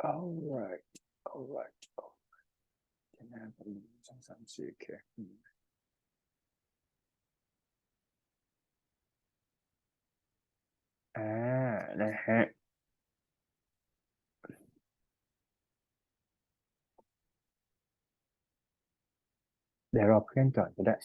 All right, all right. Cái nào cũng sẵn sàng sự kìa. Này ha. Để rồi khen chọn cái đấy.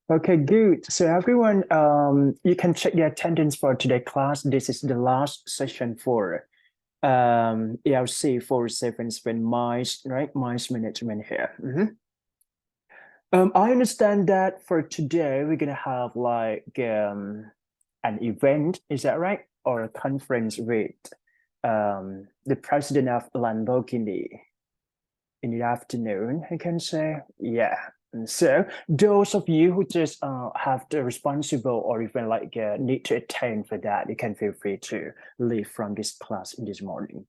Okay, good. So everyone, you can check the attendance for today's class. This is the last session for ELC 477 mice, right? Mice management here. I understand that for today we're gonna have like an event, is that right? Or a conference with the president of Lamborghini in the afternoon, I can say. Yeah. And so those of you who just have the responsible or even like need to attend for that, you can feel free to leave from this class in this morning.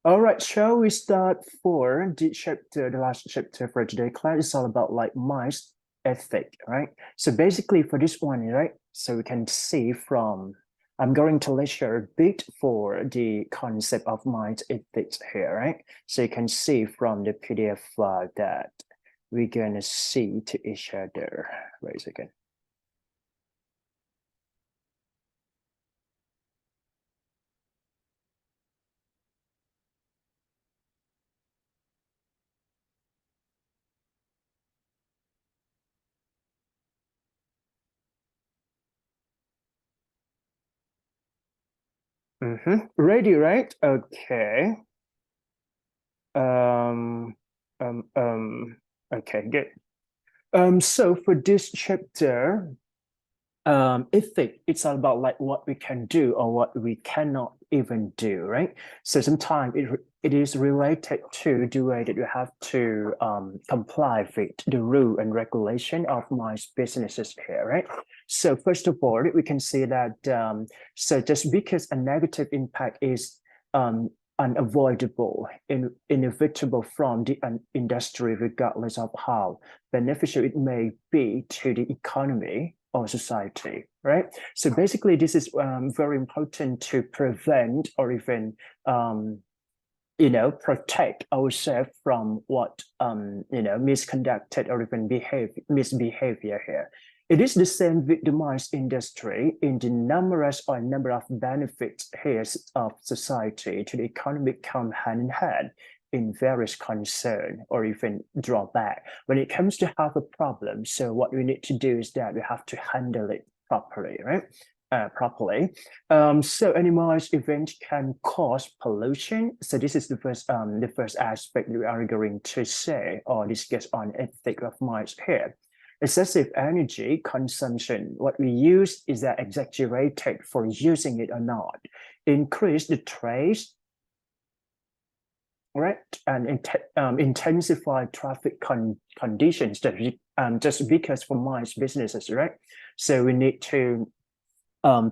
All right, shall we start for the chapter, the last chapter for today class is all about like mice ethic, right? So basically for this one, right? So we can see from, I'm going to lecture a bit for the concept of mice ethics here, right? So you can see from the PDF file that we're gonna see to each other. Wait a second. Ready, right? Okay. Um, um, um, okay, good. So for this chapter, ethic, it's all about like what we can do or what we cannot even do, right? So sometimes it is related to the way that you have to comply with the rule and regulation of my businesses here, right? So first of all, we can see that so just because a negative impact is unavoidable, inevitable from the industry, regardless of how beneficial it may be to the economy or society, right? So basically, this is very important to prevent or even protect ourselves from what misconducted or even misbehavior here. It is the same with the mines industry in the number of benefits here of society to the economy come hand in hand in various concern or even drawback. When it comes to have a problem, so what we need to do is that we have to handle it properly, right? So animals event can cause pollution. So this is the first aspect we are going to say or discuss on ethics of mines here. Excessive energy consumption, what we use is that exaggerated for using it or not. Increase the trace, right? And intensify traffic conditions just because for mines businesses, right? So we need to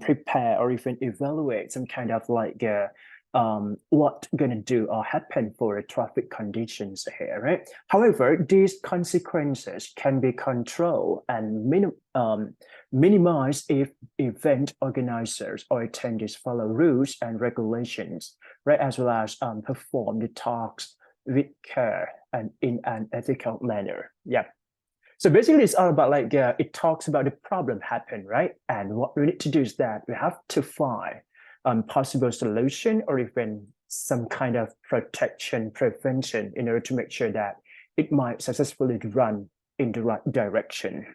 prepare or even evaluate some kind of like what gonna do or happen for the traffic conditions here, right? However, these consequences can be controlled and minimized if event organizers or attendees follow rules and regulations, right? As well as perform the tasks with care and in an ethical manner. Yeah. So basically, it's all about like it talks about the problem happen, right? And what we need to do is that we have to find possible solution or even some kind of protection, prevention in order to make sure that it might successfully run in the right direction.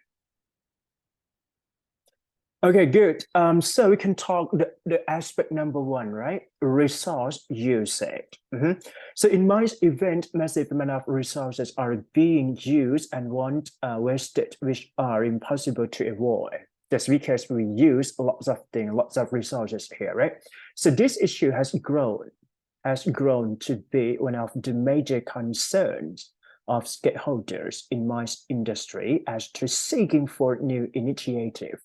Okay, good. So we can talk the aspect number one, right? Resource usage. So in my event, massive amount of resources are being used and won't wasted, which are impossible to avoid. Just because we use lots of things, lots of resources here, right? So this issue has grown to be one of the major concerns of stakeholders in my industry as to seeking for new initiative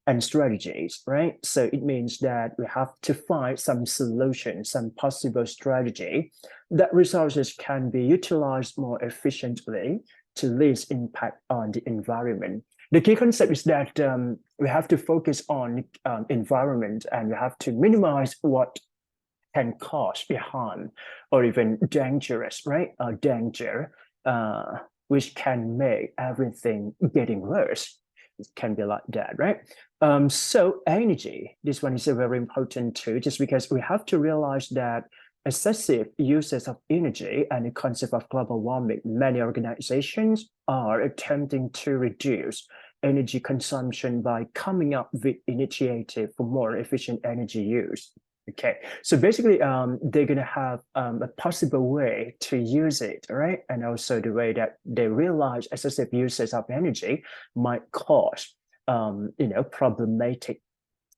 and strategies, right? So it means that we have to find some solution, some possible strategy that resources can be utilized more efficiently to least impact on the environment. The key concept is that we have to focus on environment and we have to minimize what can cause harm or even dangerous, right? Danger, which can make everything getting worse. It can be like that, right? So energy, this one is very important too, just because we have to realize that excessive uses of energy and the concept of global warming, many organizations are attempting to reduce energy consumption by coming up with initiative for more efficient energy use. Okay, so basically, they're gonna have a possible way to use it, right? And also the way that they realize excessive uses of energy might cause, problematic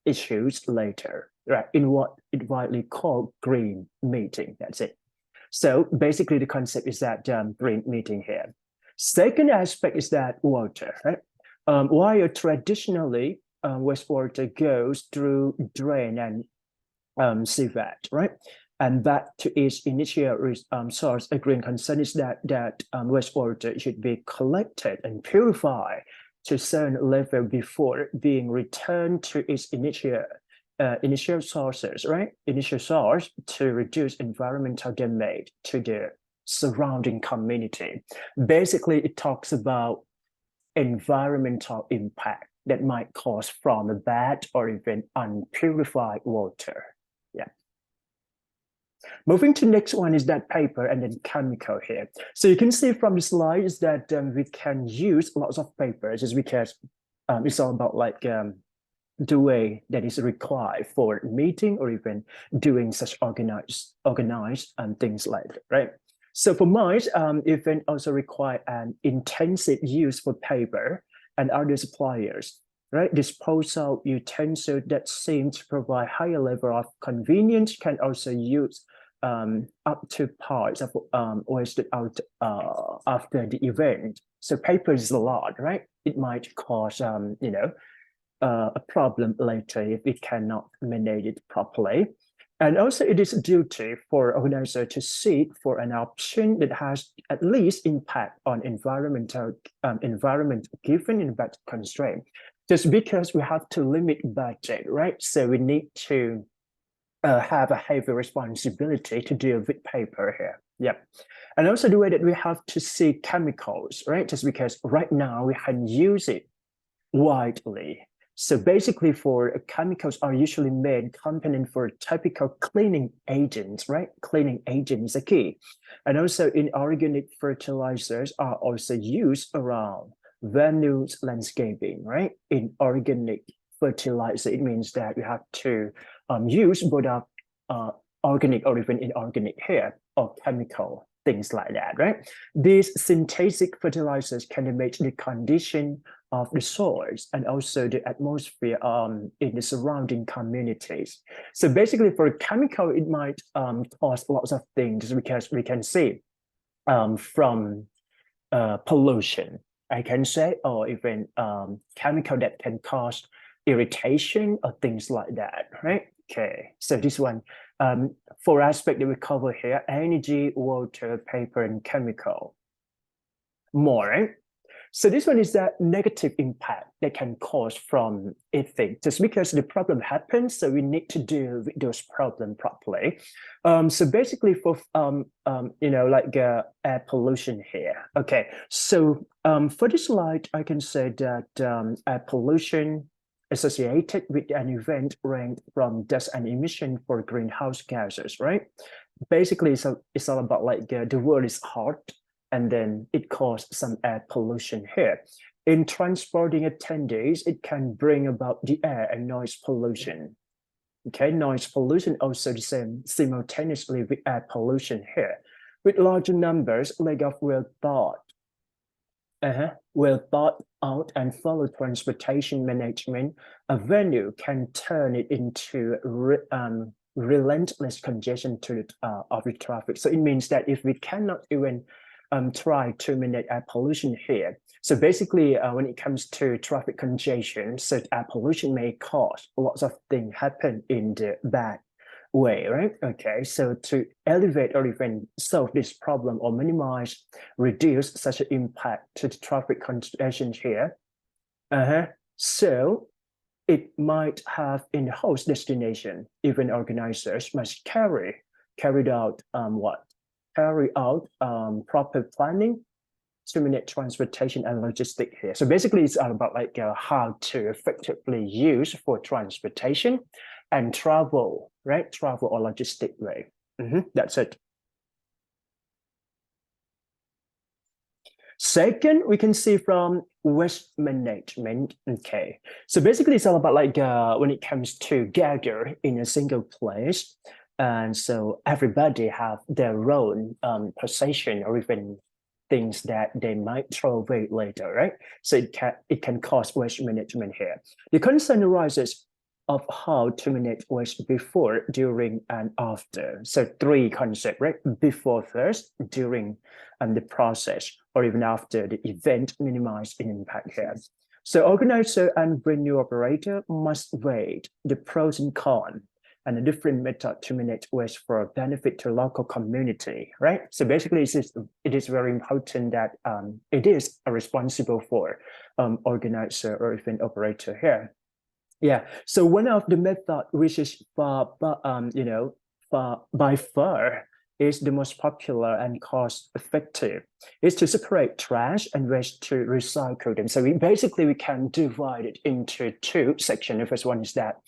issues later, right? In what it widely called green meeting. That's it. So basically, the concept is that green meeting here. Second aspect is that water, right? While traditionally wastewater goes through drain and civet, right? And that to its initial source, a green concern is that wastewater should be collected and purified to a certain level before being returned to its initial sources, right? Initial source to reduce environmental damage to the surrounding community. Basically, it talks about environmental impact that might cause from a bad or even unpurified water. Yeah. Moving to next one is that paper and then chemical here. So you can see from the slide is that we can use lots of papers just because it's all about like the way that is required for meeting or even doing such organized things like that, right? So for mine, event also require an intensive use for paper and other suppliers right? Disposal utensils that seem to provide higher level of convenience can also use up to parts of wasted out after the event. So paper is a lot, right? It might cause a problem later if it cannot manage it properly. And also it is a duty for organizer to seek for an option that has at least impact on environment given impact constraint. Just because we have to limit budget, right? So we need to have a heavy responsibility to deal with paper here. Yep. And also the way that we have to see chemicals, right? Just because right now we can use it widely. So basically for chemicals are usually main component for typical cleaning agents, right? Cleaning agent is a key. And also inorganic fertilizers are also used around venues landscaping, right? Inorganic fertilizer, it means that you have to use both organic or even inorganic here or chemical, things like that, right? These synthetic fertilizers can damage the condition of the soils and also the atmosphere in the surrounding communities. So basically for chemical, it might cause lots of things because we can see from pollution, I can say, or even chemical that can cause irritation or things like that, right? Okay, so this one, four aspects that we cover here: energy, water, paper, and chemical. More, right? So this one is that negative impact that can cause from ethics, just because the problem happens, so we need to deal with those problems properly. So basically for, air pollution here. Okay, so for this slide, I can say that air pollution associated with an event ranked from dust and emission for greenhouse gases, right? Basically, so it's all about the world is hot, and then it causes some air pollution here. In transporting attendees, it can bring about the air and noise pollution. Okay, noise pollution also the same simultaneously with air pollution here. With larger numbers, layoff will thought out and follow transportation management. A venue can turn it into relentless congestion of the traffic. So it means that if we cannot even try to manage air pollution here. So basically, when it comes to traffic congestion, so air pollution may cause lots of things happen in the bad way, right? Okay, so to elevate or even solve this problem or minimize, reduce such an impact to the traffic congestion here, so it might have in the host destination, even organizers must carry out proper planning to manage transportation and logistics here. So basically, it's all about how to effectively use for transportation and travel, right? Travel or logistic way. That's it. Second, we can see from waste management. Okay, so basically, it's all about when it comes to gather in a single place. And so everybody have their own possession or even things that they might throw away later, right? So it can cause waste management here. The concern arises of how to manage waste before, during, and after. So three concepts, right? Before first, during, and the process, or even after the event, minimize an impact here. So organizer and venue operator must weigh the pros and cons and a different method to manage waste for benefit to local community, right? So basically, it is very important that it is responsible for organizer or event operator here. Yeah. So one of the method which is by far is the most popular and cost effective is to separate trash and waste to recycle them. So we can divide it into two sections. The first one is that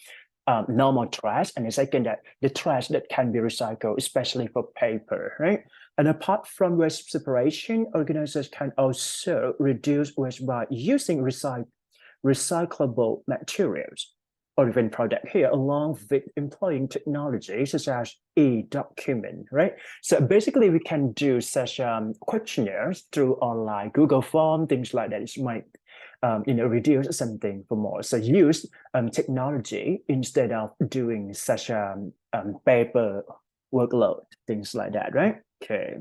normal trash, and the second that the trash that can be recycled, especially for paper, right? And apart from waste separation, organizers can also reduce waste by using recyclable materials or even product here, along with employing technology such as e-document, right? So basically, we can do such questionnaires through online Google form, things like that. It might reduce something for more. So use technology instead of doing such a paper workload, things like that, right? Okay.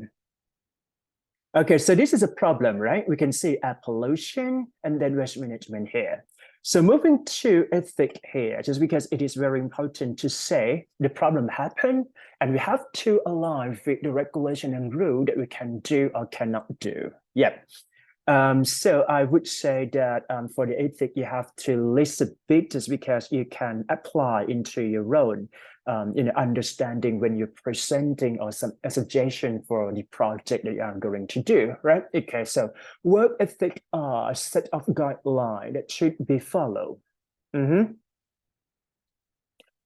Okay, so this is a problem, right? We can see air pollution and then waste management here. So moving to ethic here, just because it is very important to say the problem happened and we have to align with the regulation and rule that we can do or cannot do. Yep. So I would say that for the ethic, you have to list a bit just because you can apply into your own understanding when you're presenting or a suggestion for the project that you are going to do, right? Okay, so work ethic are a set of guidelines that should be followed.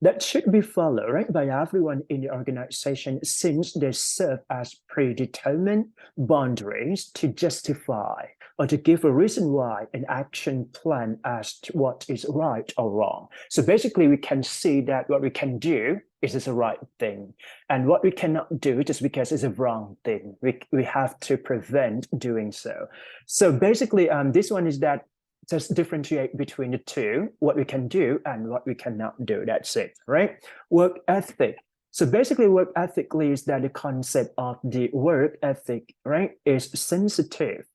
That should be followed, right, by everyone in the organization since they serve as predetermined boundaries to justify or to give a reason why an action plan as to what is right or wrong. So basically, we can see that what we can do is the right thing. And what we cannot do just because it's a wrong thing. We have to prevent doing so. So basically, this one is that just differentiate between the two, what we can do and what we cannot do. That's it, right? Work ethic. So basically, work ethically is that the concept of the work ethic, right, is sensitive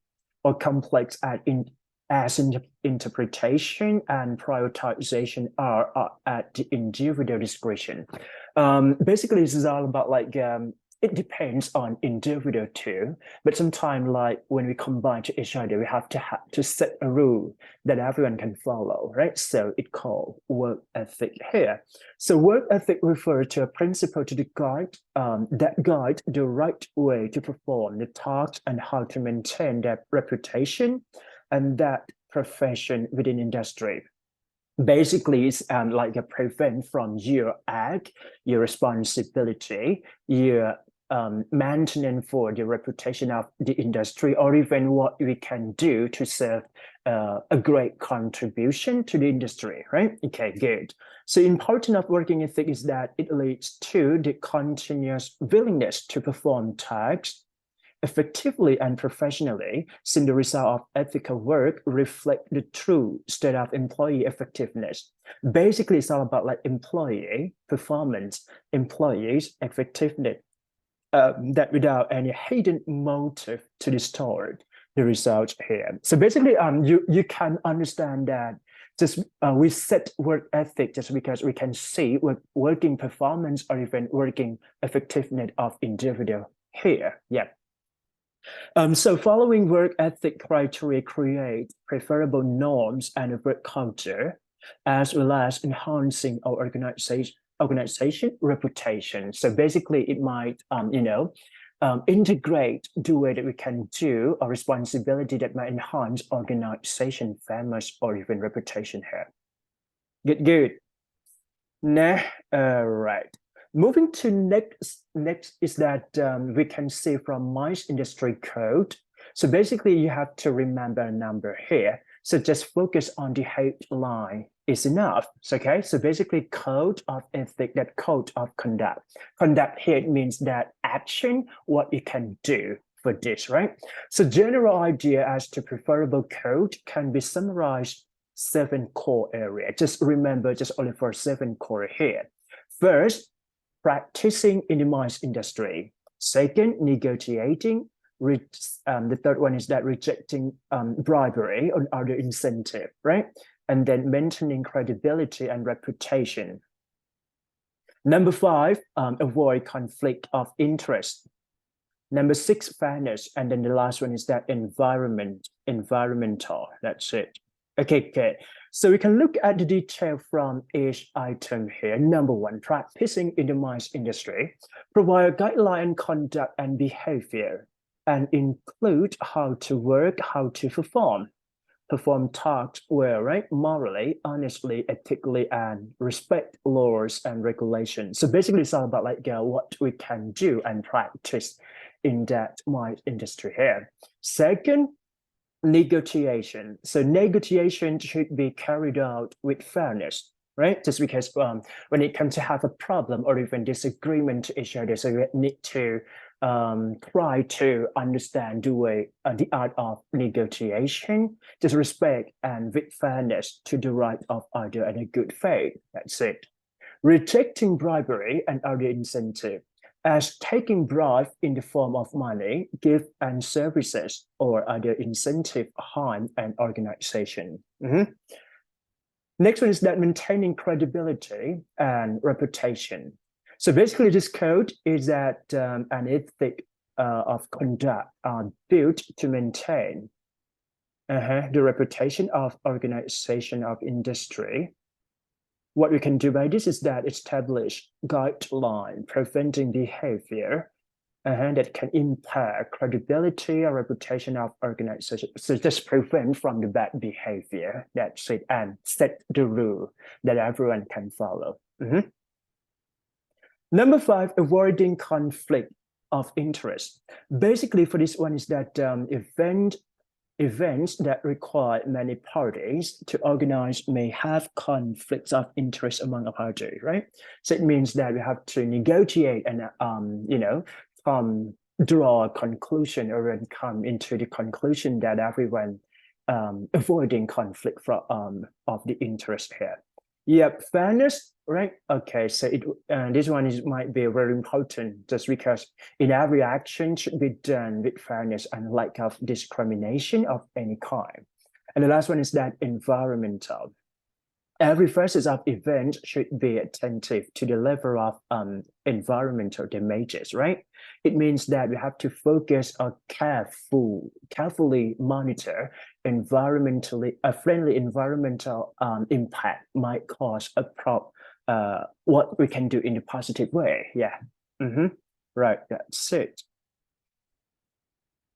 or complex as interpretation and prioritization are at the individual discretion. Basically, this is all about like it depends on individual too, but sometimes like when we combine to each other, we have to set a rule that everyone can follow, right? So it called work ethic here. So work ethic refers to a principle to the guide that guide the right way to perform the task and how to maintain their reputation and that profession within industry. Basically, it's like a prevent from your act, your responsibility, your maintenance for the reputation of the industry, or even what we can do to serve a great contribution to the industry, right? Okay, good. So important of working ethic is that it leads to the continuous willingness to perform tasks effectively and professionally, since the result of ethical work reflect the true state of employee effectiveness. Basically, it's all about like employee performance, employees effectiveness, that without any hidden motive to distort the results here. So basically, you can understand that just we set work ethic just because we can see working performance or even working effectiveness of individual here. Yeah. So following work ethic criteria create preferable norms and a work culture, as well as enhancing our organization reputation. So basically, it might, integrate the way that we can do a responsibility that might enhance organization famous or even reputation here. Good. Nah, right. Moving to next is that we can see from Mines Industry Code. So basically, you have to remember a number here. So just focus on the headline is enough. Okay. So basically, code of ethic, that code of conduct. Conduct here means that action, what you can do for this, right? So general idea as to preferable code can be summarized 7 core areas. Just remember, just only for 7 core here. First, practicing in the mines industry. Second, negotiating. The third one is that rejecting bribery or other incentive, right? And then maintaining credibility and reputation. Number 5, avoid conflict of interest. Number 6, fairness. And then the last one is that environmental. That's it. Okay, good. So we can look at the detail from each item here. Number 1, practicing in the mines industry. Provide guideline conduct and behavior and include how to work, how to perform tasks well, right? Morally, honestly, ethically, and respect laws and regulations. So basically, it's all about like what we can do and practice in that mine industry here. Second, negotiation. So negotiation should be carried out with fairness, right? Just because when it comes to have a problem or even disagreement to each other, so you need to try to understand the way, the art of negotiation, just respect and with fairness to the right of other and a good faith. That's it. Rejecting bribery and other incentive as taking bribe in the form of money, gift and services or other incentive harm an organization. Next one is that maintaining credibility and reputation. So basically this code is that an ethic of conduct are built to maintain the reputation of organization of industry. What we can do by this is that establish guideline preventing behavior that can impair credibility or reputation of organization. So just prevent from the bad behavior, that's it, and set the rule that everyone can follow. Number 5, avoiding conflict of interest. Basically for this one is that events that require many parties to organize may have conflicts of interest among a party, right? So it means that we have to negotiate and, draw a conclusion or then come into the conclusion that everyone avoiding conflict from of the interest here. Yep, fairness, right? Okay, so this one might be very important just because in every action should be done with fairness and lack of discrimination of any kind. And the last one is that environmental. Every facet of event should be attentive to the level of environmental damages, right? It means that we have to focus on carefully monitor environmentally friendly environmental impact might cause what we can do in a positive way. Yeah, right, that's it.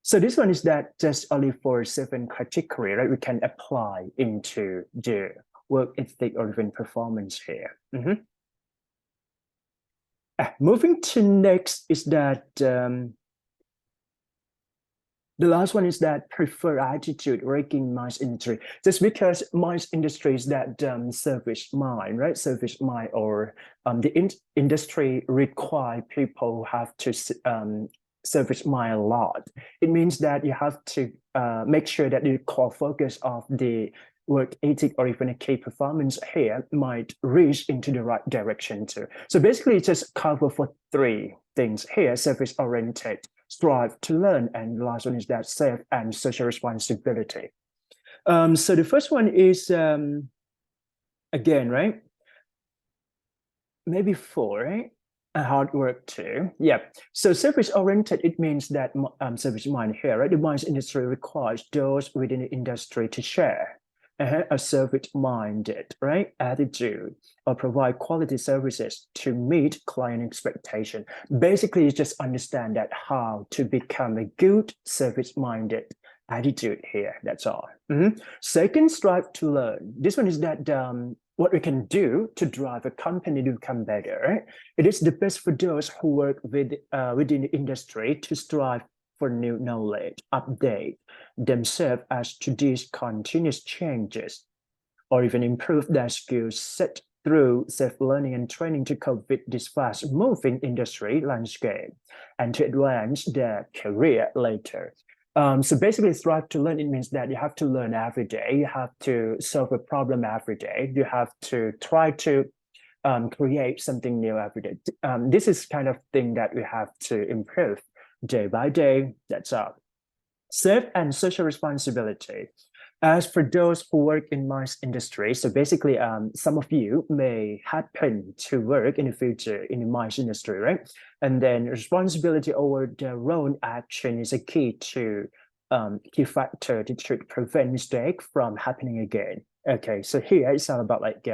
So this one is that just only for 7 category, right? We can apply into the work ethic or even performance here. Moving to next is that the last one is that prefer attitude working in mines industry. Just because mines industry is that service mine, right? Service mine or the industry require people who have to service mine a lot. It means that you have to make sure that the core focus of the work ethic or even a key performance here might reach into the right direction too. So basically just cover for 3 things here: service oriented, strive to learn, and the last one is that safe and social responsibility. So the first one is again, right? Maybe 4, right? Hard work too. Yeah. So service oriented, it means that service mine here, right? The mines industry requires those within the industry to share a service-minded, right, attitude or provide quality services to meet client expectation. Basically, you just understand that how to become a good service-minded attitude here. That's all. Second, strive to learn. This one is that what we can do to drive a company to become better. Right? It is the best for those who work within the industry to strive for new knowledge, update themselves as to these continuous changes, or even improve their skills set through self-learning and training to cope with this fast-moving industry landscape and to advance their career later. So basically, strive to learn, it means that you have to learn every day. You have to solve a problem every day. You have to try to create something new every day. This is kind of thing that we have to improve day by day. That's all. Safe and social responsibility. As for those who work in mines industry, so basically, some of you may happen to work in the future in the mines industry, right? And then responsibility over their own action is a key factor to prevent mistake from happening again. Okay, so here it's all about like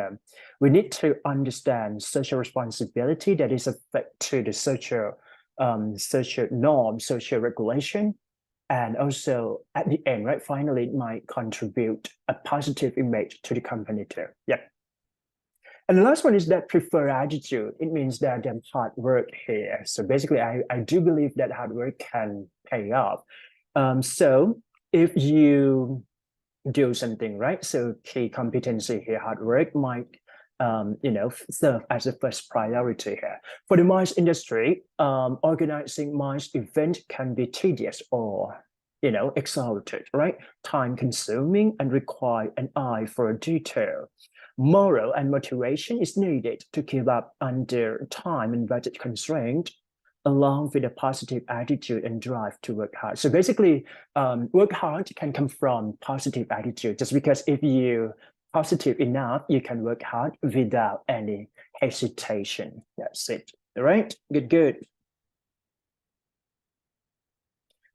we need to understand social responsibility that is affect to the social norm, social regulation. And also at the end, right, finally, it might contribute a positive image to the company too. Yeah. And the last one is that prefer attitude. It means that hard work here. So basically, I do believe that hard work can pay off. So if you do something, right, so key competency here, hard work might serve as the first priority here. For the MICE industry, organizing MICE event can be tedious or exhausted, right? Time consuming and require an eye for detail. Moral and motivation is needed to keep up under time and budget constraint, along with a positive attitude and drive to work hard. So basically, work hard can come from positive attitude. Just because if you positive enough, you can work hard without any hesitation. That's it. All right, good.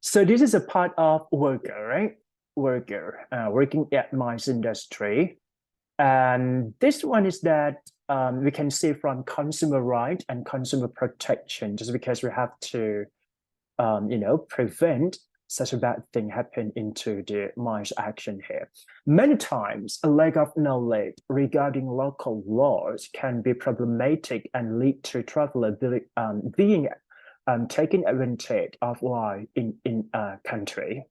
So this is a part of worker, right? Worker, working at MICE industry. And this one is that we can see from consumer right and consumer protection, just because we have to, prevent such a bad thing happen into the MICE action here. Many times, a lack of knowledge regarding local laws can be problematic and lead to traveler being taken advantage of while in a country.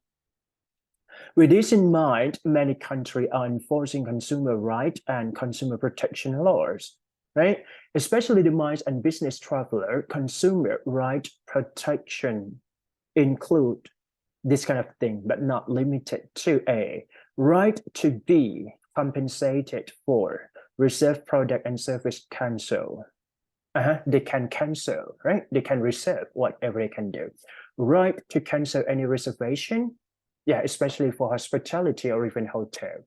With this in mind, many countries are enforcing consumer rights and consumer protection laws, right? Especially the MICE and business traveler, consumer right protection include this kind of thing, but not limited to A, right to be compensated for reserved product and service cancel. They can cancel, right? They can reserve whatever they can do. Right to cancel any reservation, especially for hospitality or even hotel.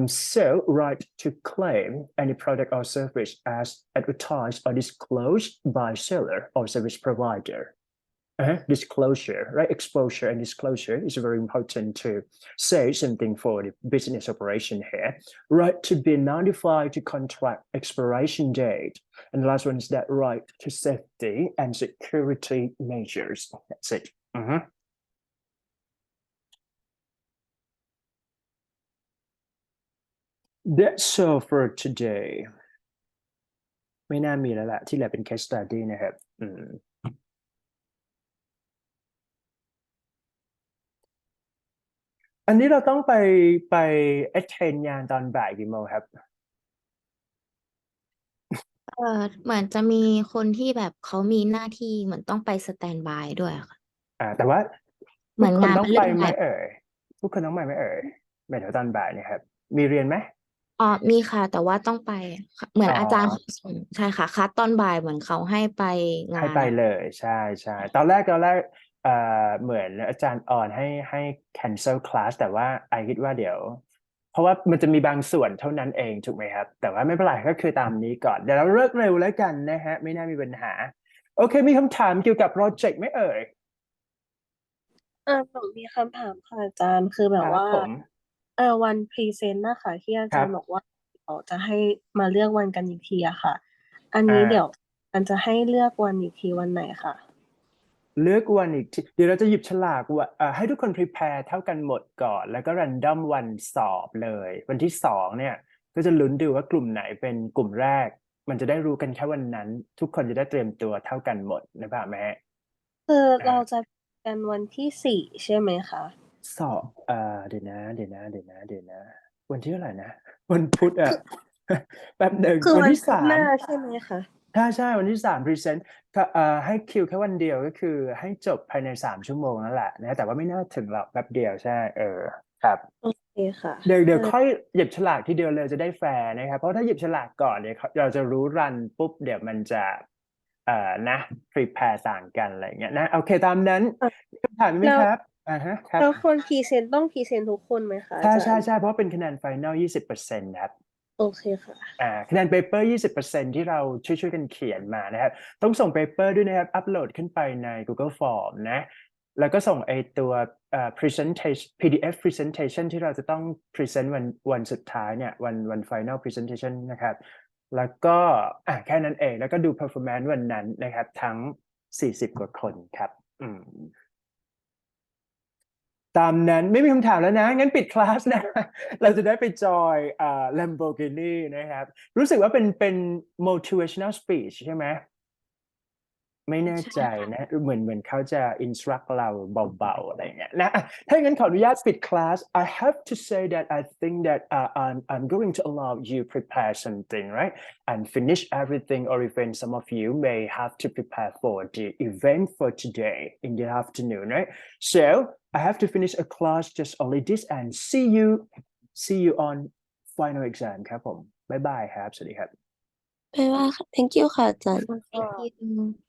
So right to claim any product or service as advertised or disclosed by seller or service provider. Disclosure, right? Exposure and disclosure is very important to say something for the business operation here. Right to be notified to contract expiration date. And the last one is that right to safety and security measures. That's it. That's all for today ไม่น่ามีแล้วแหละที่เหลือเป็น case study นะครับอันนี้เราต้องไป attend งานตอนบ่ายกี่โมงครับเหมือนจะมีคนที่แบบเขามีหน้าที่เหมือนต้องไปสแตนบายด้วยค่ะแต่ว่า เหมื ทุ อก น คน งาน ต้อ มั ง น ไป เริ่ม ไหม บ่าย เอ่ยทุกคนต้องไปไหมเอ่ยหมายถึงตอนบ่ายเนี่ยครับมีเรียนไหมมีค่ะ แต่ว่าต้องไปค่ะเหมือน อ๋อ อาจารย์เขาส่งใช่ค่ะคัดตอนบ่ายเหมือนเขาให้ไปงา ให้ น ไป อะ เลยใช่ตอนแรกเหมือนอาจารย์ออนให้ cancel class แต่ว่าไอคิดว่าเดี๋ยวเพราะว่ามันจะมีบางส่วนเท่านั้นเองถูกไหมครับแต่ว่าไม่เป็นไรก็คือตามนี้ก่อนเดี๋ยวเราเลิกเร็วแล้วกันนะฮะไม่น่ามีปัญหาโอเคมีคำถามเกี่ยวกับโปรเจกต์ไหมเอ่ยหนูมีคำถามค่ะอาจารย์คือแบ ครับ ว่า ผม วันพรีเซนต์นะคะที่อา ครั จาร บ ย์บอกว่าเราจะให้มาเลือกวันกันอีกทีอะค่ะ อัน อ่า นี้เดี๋ยวมันจะให้เลือกวันอีกทีวันไหนคะ เลือกวันอีกทีเดี๋ยวเราจะหยิบฉลากว่าให้ทุกคน prepare เท่ากันหมดก่อนแล้วก็ random วันสอบเลยวันที่2เนี่ยก็จะลุ้นดูว่ากลุ่มไหนเป็นกลุ่มแรก มันจะได้รู้กันแค่วันนั้น ทุกคนจะได้เตรียมตัวเท่ากันหมดนะครับแม่ คือ อ่า เราจะกันวันที่4ใช่ไหมคะ สอบเดี๋ยวนะวันที่เท่าไหร่นะวันพุธอ่ะ แป๊บหนึ่ง คือ วัน วัน ที่ พุธหน้า 3 ใช่ไหมคะ ใช่วันที่3 present ก็ให้คิวแค่วันเดียวก็คือให้จบภายใน3 ชั่วโมงนั่นแหละนะแต่ว่าไม่น่าถึงหรอกแป๊บเดียวใช่ครับ โอเคค่ะ เดี๋ยวค่อยหยิบฉลากทีเดียวเลยจะได้แฟร์นะครับเพราะถ้าหยิบฉลากก่อนเนี่ยเราจะรู้รันปุ๊บเดี๋ยวมันจะนะ prepare ต่างกันอะไรอย่างเงี้ยนะโอเคตามนั้นมีคำถามไหม แล้ว ครับครับ แล้วคนพรีเซนต์ต้องพรีเซนต์ทุกคนไหมคะอาจารย์ ใช่เพราะเป็นคะแนน final 20%ครับ โอเคค่ะ คะแนน paper 20%ที่เราช่วยกันเขียนมานะครับต้องส่ง paper ด้วยนะครับอัปโหลดขึ้นไปใน Google Form นะแล้วก็ส่งไอตัวpresentation PDF presentation ที่เราจะต้อง present วันสุดท้ายเนี่ยวัน final presentation นะครับแล้วก็แค่นั้นเองแล้วก็ดู performance วันนั้นนะครับทั้ง40 กว่าคนครับตามนั้นไม่มีคำถามแล้วนะงั้นปิดคลาสนะ เราจะได้ไปจอยLamborghini นะครับรู้สึกว่าเป็น motivational speech ใช่ไหม ไม่แน่ ใช่ ใจ ค่ะ นะเหมือนเขาจะ instruct เราเบาๆอะไรอย่างเงี้ยนะถ้าอย่างนั้นขออนุญาตปิดคลาส I have to say that I think that I'm going to allow you prepare something right and finish everything or even some of you may have to prepare for the event for today in the afternoon right so I have to finish a class just only this and see you on final exam ครับผมบ๊ายบายครับสวัสดีครับ บ๊ายบายค่ะ thank you ค่ะอาจารย์ thank you